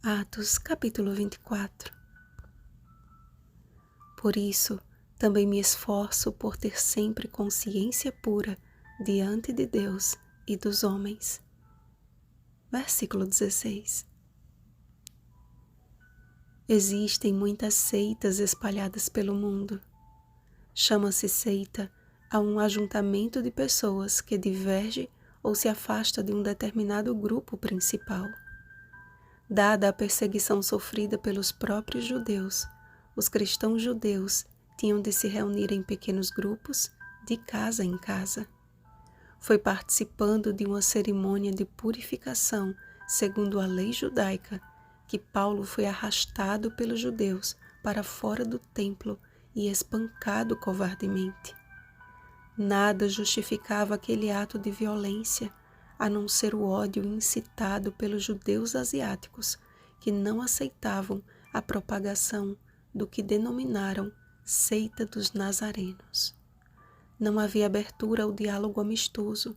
Atos capítulo 24. Por isso, também me esforço por ter sempre consciência pura diante de Deus e dos homens. Versículo 16. Existem muitas seitas espalhadas pelo mundo. Chama-se seita a um ajuntamento de pessoas que diverge ou se afasta de um determinado grupo principal. Dada a perseguição sofrida pelos próprios judeus, os cristãos judeus tinham de se reunir em pequenos grupos, de casa em casa. Foi participando de uma cerimônia de purificação, segundo a lei judaica, que Paulo foi arrastado pelos judeus para fora do templo e espancado covardemente. Nada justificava aquele ato de violência, a não ser o ódio incitado pelos judeus asiáticos, que não aceitavam a propagação do que denominaram seita dos nazarenos. Não havia abertura ao diálogo amistoso,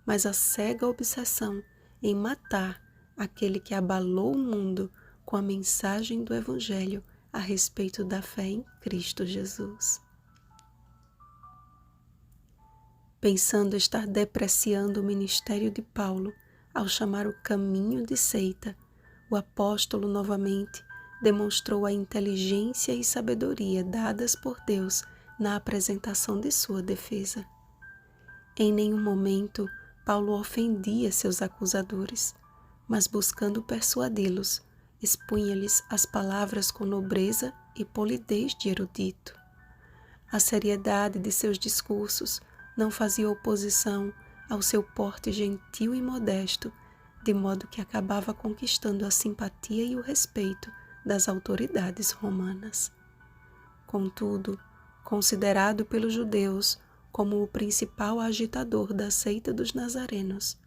mas a cega obsessão em matar aquele que abalou o mundo com a mensagem do Evangelho a respeito da fé em Cristo Jesus. Pensando estar depreciando o ministério de Paulo ao chamar o caminho de seita, o apóstolo novamente demonstrou a inteligência e sabedoria dadas por Deus na apresentação de sua defesa. Em nenhum momento Paulo ofendia seus acusadores, mas buscando persuadi-los, expunha-lhes as palavras com nobreza e polidez de erudito. A seriedade de seus discursos não fazia oposição ao seu porte gentil e modesto, de modo que acabava conquistando a simpatia e o respeito das autoridades romanas. Contudo, considerado pelos judeus como o principal agitador da seita dos nazarenos,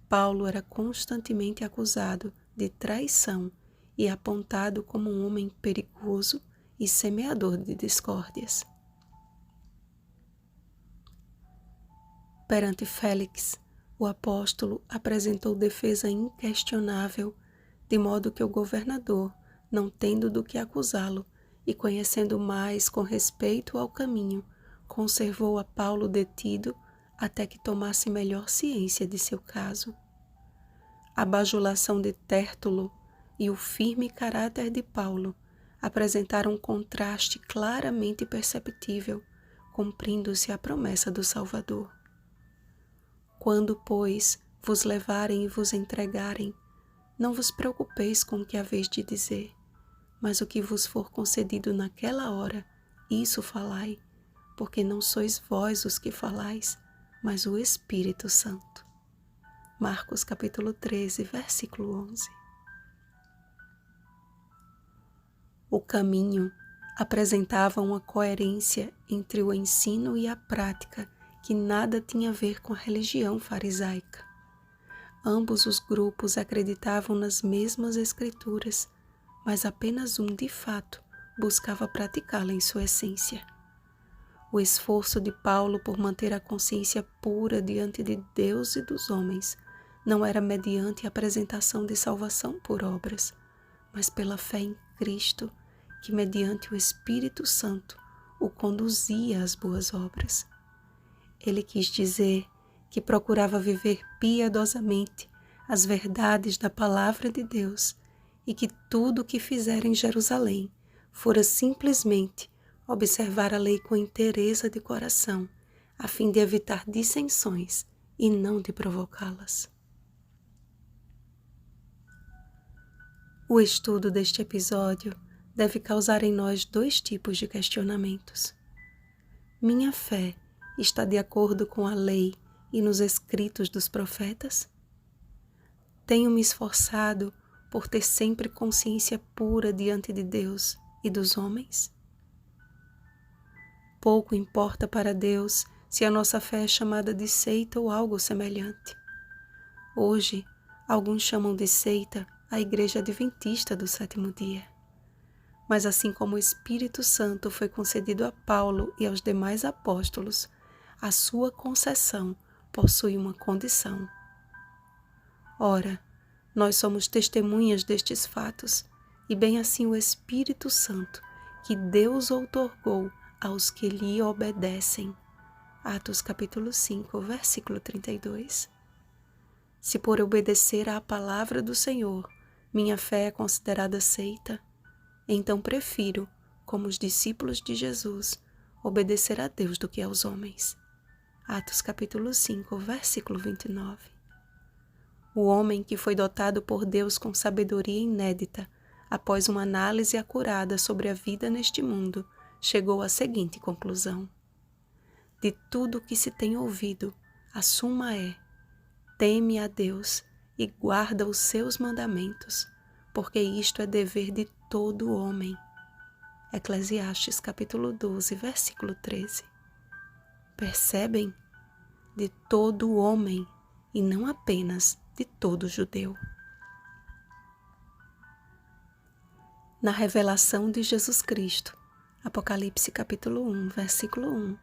Paulo era constantemente acusado de traição e apontado como um homem perigoso e semeador de discórdias. Perante Félix, o apóstolo apresentou defesa inquestionável, de modo que o governador, não tendo do que acusá-lo e conhecendo mais com respeito ao caminho, conservou a Paulo detido até que tomasse melhor ciência de seu caso. A bajulação de Tértulo e o firme caráter de Paulo apresentaram um contraste claramente perceptível, cumprindo-se a promessa do Salvador. Quando, pois, vos levarem e vos entregarem, não vos preocupeis com o que haveis de dizer, mas o que vos for concedido naquela hora, isso falai, porque não sois vós os que falais, mas o Espírito Santo. Marcos capítulo 13, versículo 11. O caminho apresentava uma coerência entre o ensino e a prática que nada tinha a ver com a religião farisaica. Ambos os grupos acreditavam nas mesmas escrituras, mas apenas um, de fato, buscava praticá-la em sua essência. O esforço de Paulo por manter a consciência pura diante de Deus e dos homens não era mediante a apresentação de salvação por obras, mas pela fé em Cristo, que mediante o Espírito Santo o conduzia às boas obras. Ele quis dizer que procurava viver piedosamente as verdades da palavra de Deus e que tudo o que fizera em Jerusalém fora simplesmente observar a lei com inteireza de coração, a fim de evitar dissensões e não de provocá-las. O estudo deste episódio deve causar em nós dois tipos de questionamentos. Minha fé está de acordo com a lei e nos escritos dos profetas? Tenho me esforçado por ter sempre consciência pura diante de Deus e dos homens? Pouco importa para Deus se a nossa fé é chamada de seita ou algo semelhante. Hoje, alguns chamam de seita a Igreja Adventista do Sétimo Dia. Mas assim como o Espírito Santo foi concedido a Paulo e aos demais apóstolos, a sua concessão possui uma condição. Ora, Nós somos testemunhas destes fatos, e bem assim o Espírito Santo, que Deus outorgou aos que lhe obedecem. Atos capítulo 5, versículo 32. Se por obedecer à palavra do Senhor, minha fé é considerada aceita, então prefiro, como os discípulos de Jesus, obedecer a Deus do que aos homens. Atos capítulo 5, versículo 29. O homem que foi dotado por Deus com sabedoria inédita, após uma análise acurada sobre a vida neste mundo, chegou à seguinte conclusão: de tudo o que se tem ouvido, a suma é: teme a Deus e guarda os seus mandamentos, porque isto é dever de todo homem. Eclesiastes capítulo 12, versículo 13. Percebem? De todo homem, e não apenas de todo judeu. Na revelação de Jesus Cristo, Apocalipse capítulo 1, versículo 1,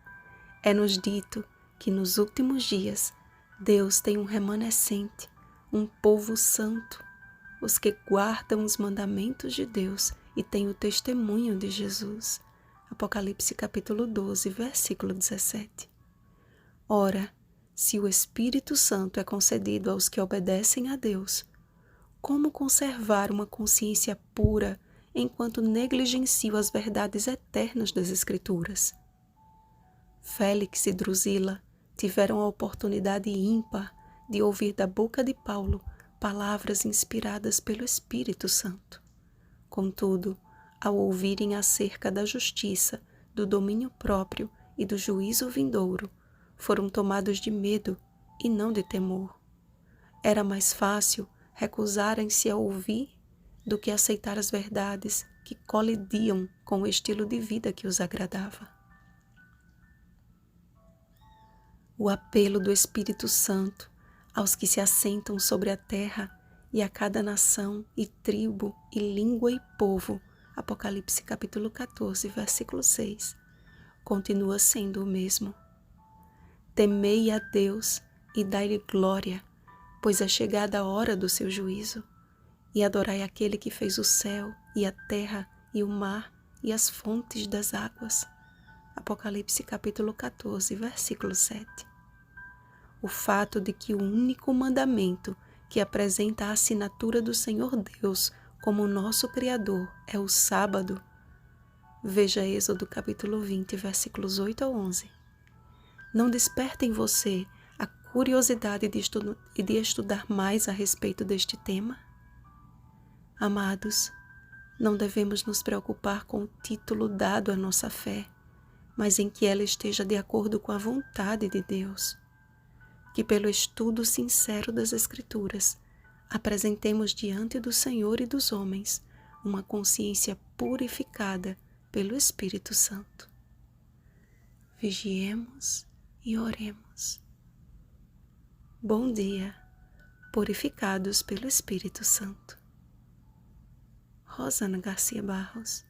é-nos dito que nos últimos dias Deus tem um remanescente, um povo santo, os que guardam os mandamentos de Deus e têm o testemunho de Jesus. Apocalipse capítulo 12, versículo 17. Ora, se o Espírito Santo é concedido aos que obedecem a Deus, como conservar uma consciência pura enquanto negligenciam as verdades eternas das Escrituras? Félix e Drusila tiveram a oportunidade ímpar de ouvir da boca de Paulo palavras inspiradas pelo Espírito Santo. Contudo, ao ouvirem acerca da justiça, do domínio próprio e do juízo vindouro, foram tomados de medo e não de temor. Era mais fácil recusarem-se a ouvir do que aceitar as verdades que colidiam com o estilo de vida que os agradava. O apelo do Espírito Santo aos que se assentam sobre a terra e a cada nação e tribo e língua e povo, Apocalipse capítulo 14, versículo 6, continua sendo o mesmo. Temei a Deus e dai-lhe glória, pois é chegada a hora do seu juízo, e adorai aquele que fez o céu e a terra e o mar e as fontes das águas. Apocalipse capítulo 14, versículo 7. O fato de que o único mandamento que apresenta a assinatura do Senhor Deus como nosso Criador é o sábado. Veja Êxodo capítulo 20, versículos 8 a 11. Não desperta em você a curiosidade de estudar mais a respeito deste tema? Amados, não devemos nos preocupar com o título dado à nossa fé, mas em que ela esteja de acordo com a vontade de Deus. Que pelo estudo sincero das Escrituras, apresentemos diante do Senhor e dos homens uma consciência purificada pelo Espírito Santo. Vigiemos e oremos. Bom dia, purificados pelo Espírito Santo. Rosana Garcia Barros.